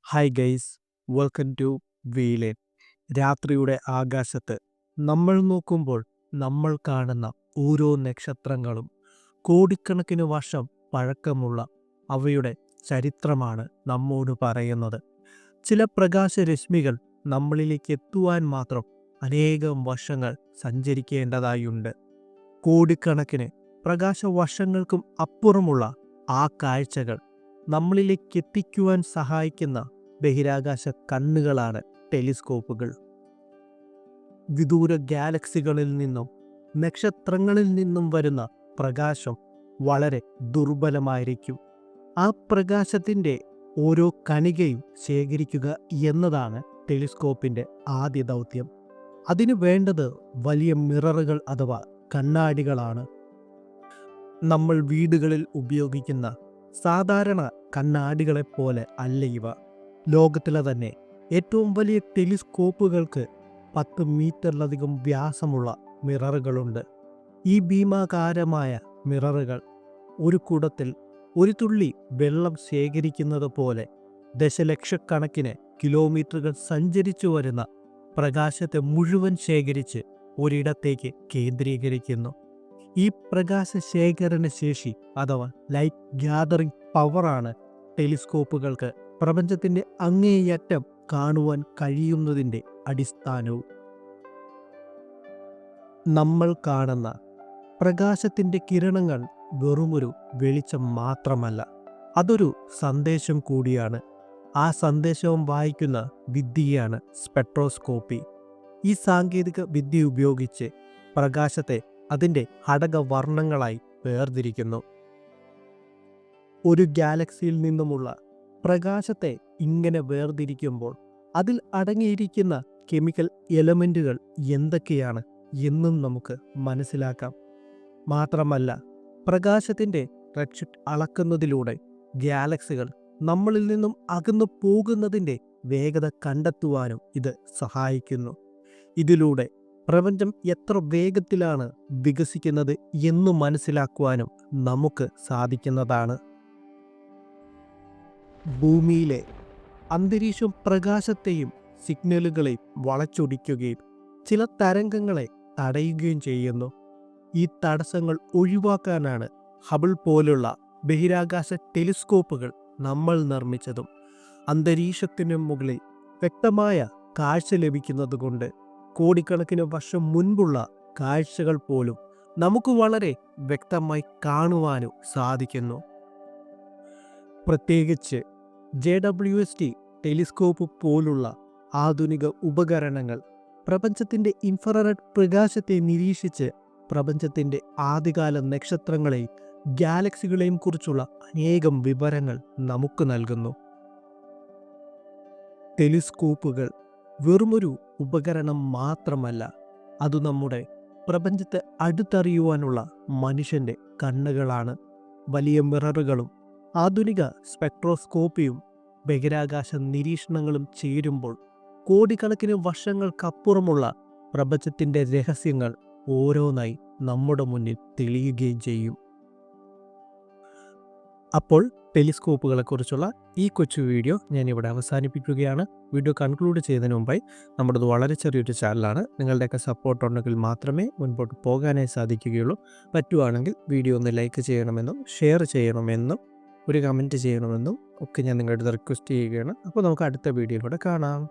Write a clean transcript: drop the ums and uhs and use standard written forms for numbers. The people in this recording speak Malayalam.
ഹായ് ഗൈസ്, വെൽക്കം ടു വീലേൻ. രാത്രിയുടെ ആകാശത്ത് നമ്മൾ നോക്കുമ്പോൾ നമ്മൾ കാണുന്ന ഓരോ നക്ഷത്രങ്ങളും കോടിക്കണക്കിന് വർഷം പഴക്കമുള്ള അവയുടെ ചരിത്രമാണ് നമ്മോട് പറയുന്നത്. ചില പ്രകാശരശ്മികൾ നമ്മളിലേക്ക് എത്തുവാൻ മാത്രം അനേകം വർഷങ്ങൾ സഞ്ചരിക്കേണ്ടതായുണ്ട്. കോടിക്കണക്കിന് പ്രകാശവർഷങ്ങൾക്കും അപ്പുറമുള്ള ആ കാഴ്ചകൾ നമ്മളിലേക്ക് എത്തിക്കുവാൻ സഹായിക്കുന്ന ബഹിരാകാശ കണ്ണുകളാണ് ടെലിസ്കോപ്പുകൾ. വിദൂര ഗാലക്സികളിൽ നിന്നും നക്ഷത്രങ്ങളിൽ നിന്നും വരുന്ന പ്രകാശം വളരെ ദുർബലമായിരിക്കും. ആ പ്രകാശത്തിൻ്റെ ഓരോ കണികയും ശേഖരിക്കുക എന്നതാണ് ടെലിസ്കോപ്പിൻ്റെ ആദ്യ ദൗത്യം. അതിനു വേണ്ടത് വലിയ മിററുകൾ അഥവാ കണ്ണാടികളാണ്. നമ്മൾ വീടുകളിൽ ഉപയോഗിക്കുന്ന സാധാരണ കണ്ണാടികളെപ്പോലെ അല്ല ഇവ. ലോകത്തിലെ തന്നെ ഏറ്റവും വലിയ ടെലിസ്കോപ്പുകൾക്ക് 10 മീറ്ററിലധികം വ്യാസമുള്ള മിററുകളുണ്ട്. ഈ ഭീമാകാരമായ മിററുകൾ ഒരു കുടത്തിൽ ഒരു തുള്ളി വെള്ളം ശേഖരിക്കുന്നത് പോലെ ദശലക്ഷക്കണക്കിന് കിലോമീറ്ററുകൾ സഞ്ചരിച്ചു വരുന്ന പ്രകാശത്തെ മുഴുവൻ ശേഖരിച്ച് ഒരിടത്തേക്ക് കേന്ദ്രീകരിക്കുന്നു. ഈ പ്രകാശ ശേഖരണ ശേഷി അഥവാ ലൈറ്റ് ഗ്യാതറിംഗ് പവറാണ് ടെലിസ്കോപ്പുകൾക്ക് പ്രപഞ്ചത്തിൻ്റെ അങ്ങേയറ്റം കാണുവാൻ കഴിയുന്നതിൻ്റെ അടിസ്ഥാനവും. നമ്മൾ കാണുന്ന പ്രകാശത്തിൻ്റെ കിരണങ്ങൾ വെറുമൊരു വെളിച്ചം മാത്രമല്ല, അതൊരു സന്ദേശം കൂടിയാണ്. ആ സന്ദേശവും വായിക്കുന്ന വിദ്യയാണ് സ്പെക്ട്രോസ്കോപ്പി. ഈ സാങ്കേതിക വിദ്യ ഉപയോഗിച്ച് പ്രകാശത്തെ അതിൻ്റെ ഘടകവർണ്ണങ്ങളായി വേർതിരിക്കുന്നു. ഒരു ഗാലക്സിയിൽ നിന്നുമുള്ള പ്രകാശത്തെ ഇങ്ങനെ വേർതിരിക്കുമ്പോൾ അതിൽ അടങ്ങിയിരിക്കുന്ന കെമിക്കൽ എലമെൻറ്റുകൾ എന്തൊക്കെയാണ് എന്നും നമുക്ക് മനസ്സിലാക്കാം. മാത്രമല്ല, പ്രകാശത്തിൻ്റെ റെഡ്ഷിഫ്റ്റ് അളക്കുന്നതിലൂടെ ഗാലക്സികൾ നമ്മളിൽ നിന്നും അകന്നു പോകുന്നതിൻ്റെ വേഗത കണ്ടെത്തുവാനും ഇത് സഹായിക്കുന്നു. ഇതിലൂടെ പ്രപഞ്ചം എത്ര വേഗത്തിലാണ് വികസിക്കുന്നത് എന്ന് മനസ്സിലാക്കുവാനും നമുക്ക് സാധിക്കുന്നതാണ്. ഭൂമിയിലെ അന്തരീക്ഷം പ്രകാശത്തെയും സിഗ്നലുകളെയും വളച്ചൊടിക്കുകയും ചില തരംഗങ്ങളെ തടയുകയും ചെയ്യുന്നു. ഈ തടസ്സങ്ങൾ ഒഴിവാക്കാനാണ് ഹബിൾ പോലുള്ള ബഹിരാകാശ ടെലിസ്കോപ്പുകൾ നമ്മൾ നിർമ്മിച്ചതും. അന്തരീക്ഷത്തിന് മുകളിൽ വ്യക്തമായ കാഴ്ച ലഭിക്കുന്നതുകൊണ്ട് കോടിക്കണക്കിന് വർഷം മുൻപുള്ള കാഴ്ചകൾ പോലും നമുക്ക് വളരെ വ്യക്തമായി കാണുവാനും സാധിക്കുന്നു. പ്രത്യേകിച്ച് JWST ടെലിസ്കോപ്പ് പോലുള്ള ആധുനിക ഉപകരണങ്ങൾ പ്രപഞ്ചത്തിൻ്റെ ഇൻഫ്രാറെഡ് പ്രകാശത്തെ നിരീക്ഷിച്ച് പ്രപഞ്ചത്തിൻ്റെ ആദ്യകാല നക്ഷത്രങ്ങളെയും ഗാലക്സികളെയും കുറിച്ചുള്ള അനേകം വിവരങ്ങൾ നമുക്ക് നൽകുന്നു. ടെലിസ്കോപ്പുകൾ വെറുമൊരു ഉപകരണം മാത്രമല്ല, അത് നമ്മുടെ പ്രപഞ്ചത്തെ അടുത്തറിയുവാനുള്ള മനുഷ്യൻ്റെ കണ്ണുകളാണ്. വലിയ മിററുകളും ആധുനിക സ്പെക്ട്രോസ്കോപ്പിയും ബഹിരാകാശ നിരീക്ഷണങ്ങളും ചേരുമ്പോൾ കോടിക്കണക്കിന് വർഷങ്ങൾക്കപ്പുറമുള്ള പ്രപഞ്ചത്തിൻ്റെ രഹസ്യങ്ങൾ ഓരോന്നായി നമ്മുടെ മുന്നിൽ തെളിയുകയും ചെയ്യും. അപ്പോൾ ടെലിസ്കോപ്പുകളെക്കുറിച്ചുള്ള ഈ കൊച്ചു വീഡിയോ ഞാനിവിടെ അവസാനിപ്പിക്കുകയാണ്. വീഡിയോ കൺക്ലൂഡ് ചെയ്യുന്നതിന് മുമ്പായി നമ്മുടേത് വളരെ ചെറിയൊരു ചാനലാണ്. നിങ്ങളുടെയൊക്കെ സപ്പോർട്ട് ഉണ്ടെങ്കിൽ മാത്രമേ മുൻപോട്ട് പോകാനായി സാധിക്കുകയുള്ളൂ. പറ്റുവാണെങ്കിൽ വീഡിയോ ഒന്ന് ലൈക്ക് ചെയ്യണമെന്നും ഷെയർ ചെയ്യണമെന്നും ഒരു കമൻറ്റ് ചെയ്യണമെന്നും ഒക്കെ ഞാൻ നിങ്ങളുടെ റിക്വസ്റ്റ് ചെയ്യുകയാണ്. അപ്പോൾ നമുക്ക് അടുത്ത വീഡിയോയിലൂടെ കാണാം.